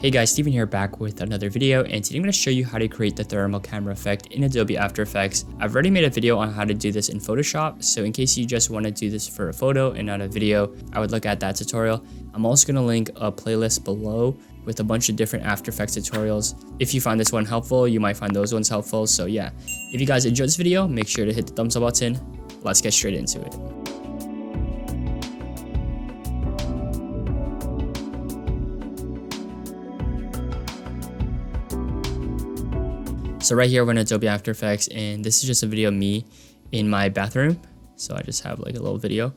Hey guys, Steven here back with another video, and today I'm going to show you how to create the thermal camera effect in Adobe After Effects. I've already made a video on how to do this in Photoshop, so in case you just want to do this for a photo and not a video, I would look at that tutorial. I'm also going to link a playlist below with a bunch of different After Effects tutorials. If you find this one helpful, you might find those ones helpful. So yeah, if you guys enjoyed this video, make sure to hit the thumbs up button. Let's get straight into it. So right here we're in Adobe After Effects, and this is just a video of me in my bathroom. So I just have like a little video.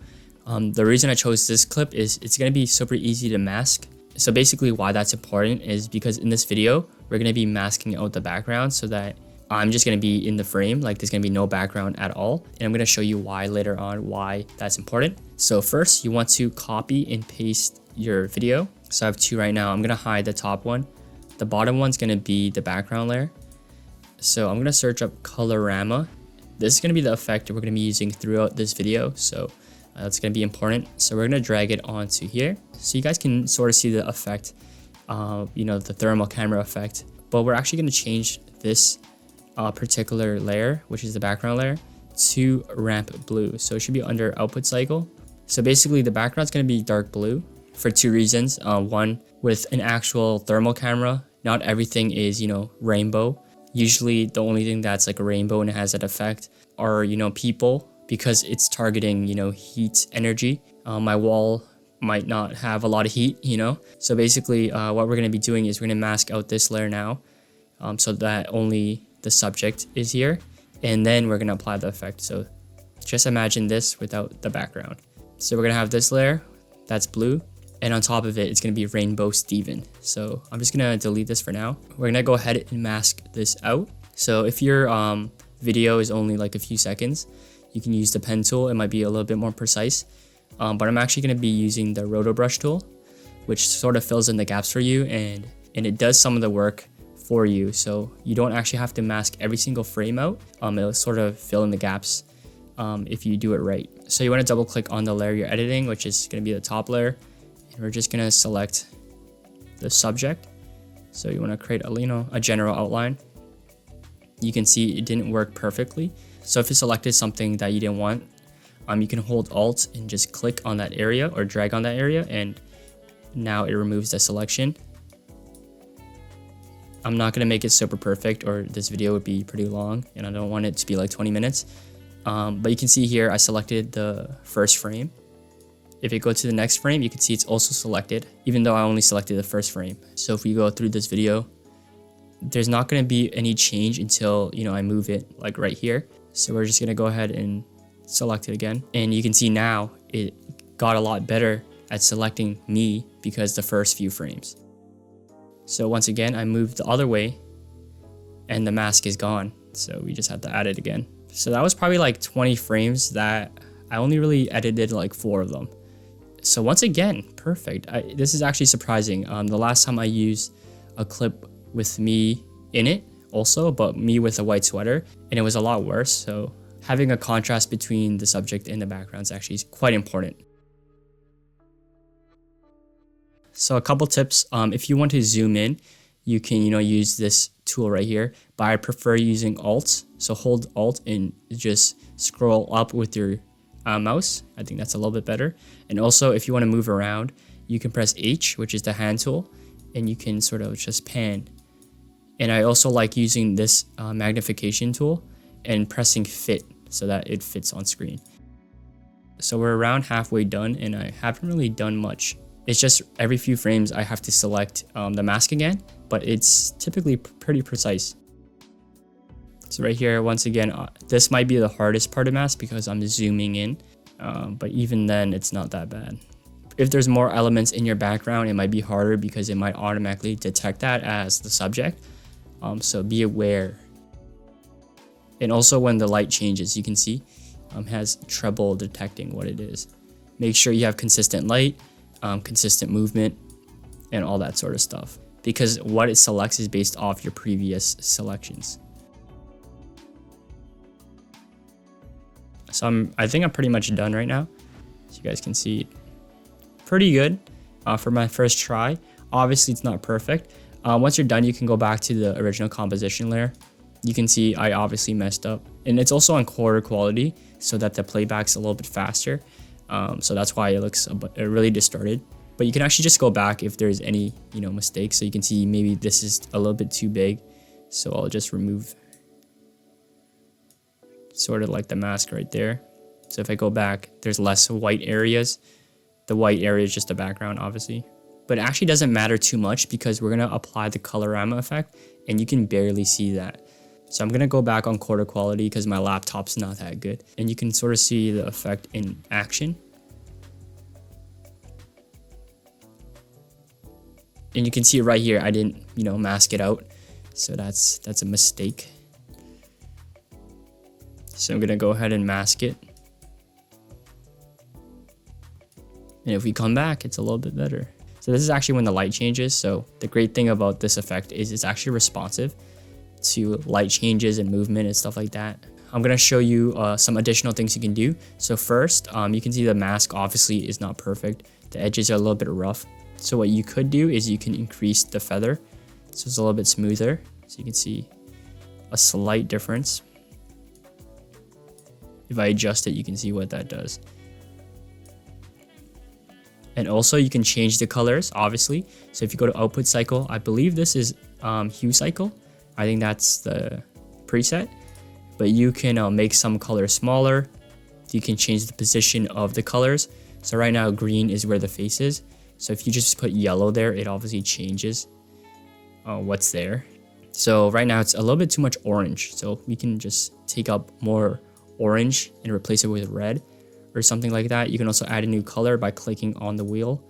The reason I chose this clip is it's going to be super easy to mask. So basically why that's important is because in this video, we're going to be masking out the background so that I'm just going to be in the frame, like there's going to be no background at all. And I'm going to show you why later on, why that's important. So first you want to copy and paste your video. So I have two right now. I'm going to hide the top one. The bottom one's going to be the background layer. So I'm going to search up Colorama. This is going to be the effect we're going to be using throughout this video. So that's going to be important. So we're going to drag it onto here. So you guys can sort of see the effect, the thermal camera effect. But we're actually going to change this particular layer, which is the background layer, to ramp blue. So it should be under output cycle. So basically the background is going to be dark blue for two reasons. One, with an actual thermal camera, not everything is, rainbow. Usually the only thing that's like a rainbow and it has that effect are, people, because it's targeting, heat energy. My wall might not have a lot of heat, So basically what we're going to be doing is we're going to mask out this layer now so that only the subject is here. And then we're going to apply the effect. So just imagine this without the background. So we're going to have this layer that's blue. And on top of it, it's going to be Rainbow Steven. So I'm just going to delete this for now. We're going to go ahead and mask this out. So if your video is only like a few seconds, you can use the pen tool. It might be a little bit more precise. But I'm actually going to be using the roto brush tool, which sort of fills in the gaps for you. And it does some of the work for you. So you don't actually have to mask every single frame out. It'll sort of fill in the gaps if you do it right. So you want to double click on the layer you're editing, which is going to be the top layer. And we're just going to select the subject. So you want to create a general outline. You can see it didn't work perfectly. So if you selected something that you didn't want, you can hold Alt and just click on that area or drag on that area, and now it removes the selection. I'm not going to make it super perfect or this video would be pretty long and I don't want it to be like 20 minutes. But you can see here I selected the first frame. If you go to the next frame, you can see it's also selected, even though I only selected the first frame. So if we go through this video, there's not going to be any change until, I move it like right here. So we're just going to go ahead and select it again. And you can see now it got a lot better at selecting me because the first few frames. So once again, I moved the other way and the mask is gone. So we just have to add it again. So that was probably like 20 frames that I only really edited like 4 of them. So once again, perfect. This is actually surprising. The last time I used a clip with me in it also, but me with a white sweater, and it was a lot worse. So having a contrast between the subject and the background is actually quite important. So a couple tips. If you want to zoom in, you can, use this tool right here, but I prefer using Alt. So hold Alt and just scroll up with your mouse. I think that's a little bit better. And also if you want to move around, you can press H, which is the hand tool, and you can sort of just pan. And I also like using this magnification tool and pressing fit so that it fits on screen. So we're around halfway done and I haven't really done much. It's just every few frames I have to select the mask again, but it's typically pretty precise. So right here, once again, this might be the hardest part of mask because I'm zooming in, but even then it's not that bad. If there's more elements in your background, it might be harder because it might automatically detect that as the subject. So be aware. And also when the light changes, you can see has trouble detecting what it is. Make sure you have consistent light, consistent movement, and all that sort of stuff, because what it selects is based off your previous selections. So I think I'm pretty much done right now. So you guys can see pretty good for my first try. Obviously it's not perfect. Once you're done, you can go back to the original composition layer. You can see I obviously messed up, and it's also on quarter quality so that the playback's a little bit faster. So that's why it looks really distorted. But you can actually just go back if there's any, mistakes. So you can see maybe this is a little bit too big. So I'll just remove sort of like the mask right there. So if I go back, there's less white areas. The white area is just the background, obviously. But it actually doesn't matter too much because we're going to apply the colorama effect and you can barely see that. So I'm going to go back on quarter quality because my laptop's not that good. And you can sort of see the effect in action. And you can see right here, I didn't, mask it out. So that's a mistake. So I'm going to go ahead and mask it. And if we come back, it's a little bit better. So this is actually when the light changes. So the great thing about this effect is it's actually responsive to light changes and movement and stuff like that. I'm going to show you some additional things you can do. So first, you can see the mask obviously is not perfect. The edges are a little bit rough. So what you could do is you can increase the feather. So it's a little bit smoother. So you can see a slight difference. If I adjust it, you can see what that does. And also you can change the colors, obviously. So if you go to output cycle, I believe this is hue cycle. I think that's the preset. But you can make some colors smaller. You can change the position of the colors. So right now green is where the face is. So if you just put yellow there, it obviously changes what's there. So right now it's a little bit too much orange. So we can just take up more orange and replace it with red or something like that. You can also add a new color by clicking on the wheel,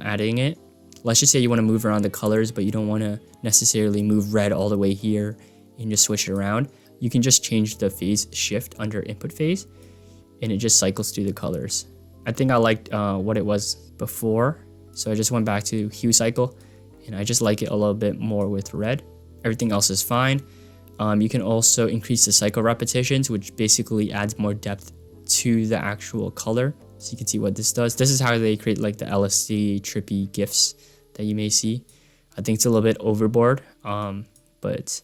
adding it. Let's just say you want to move around the colors, but you don't want to necessarily move red all the way here and just switch it around. You can just change the phase shift under input phase and it just cycles through the colors. I think I liked what it was before. So I just went back to hue cycle and I just like it a little bit more with red. Everything else is fine. You can also increase the cycle repetitions, which basically adds more depth to the actual color. So you can see what this does. This is how they create like the LSD trippy GIFs that you may see. I think it's a little bit overboard, but it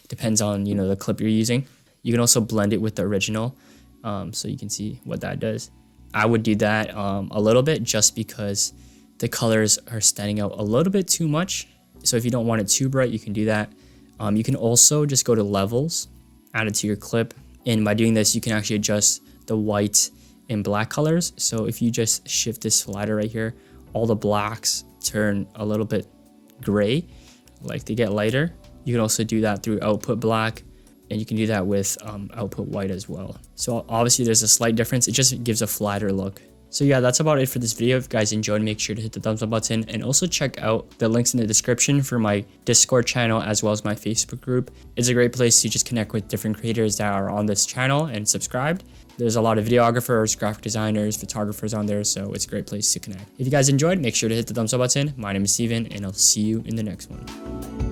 depends on, the clip you're using. You can also blend it with the original. So you can see what that does. I would do that a little bit just because the colors are standing out a little bit too much. So if you don't want it too bright, you can do that. You can also just go to levels, add it to your clip. And by doing this, you can actually adjust the white and black colors. So if you just shift this slider right here, all the blacks turn a little bit gray, like they get lighter. You can also do that through output black, and you can do that with output white as well. So obviously there's a slight difference. It just gives a flatter look. So yeah, that's about it for this video. If you guys enjoyed, make sure to hit the thumbs up button and also check out the links in the description for my Discord channel as well as my Facebook group. It's a great place to just connect with different creators that are on this channel and subscribed. There's a lot of videographers, graphic designers, photographers on there, so it's a great place to connect. If you guys enjoyed, make sure to hit the thumbs up button. My name is Steven, and I'll see you in the next one.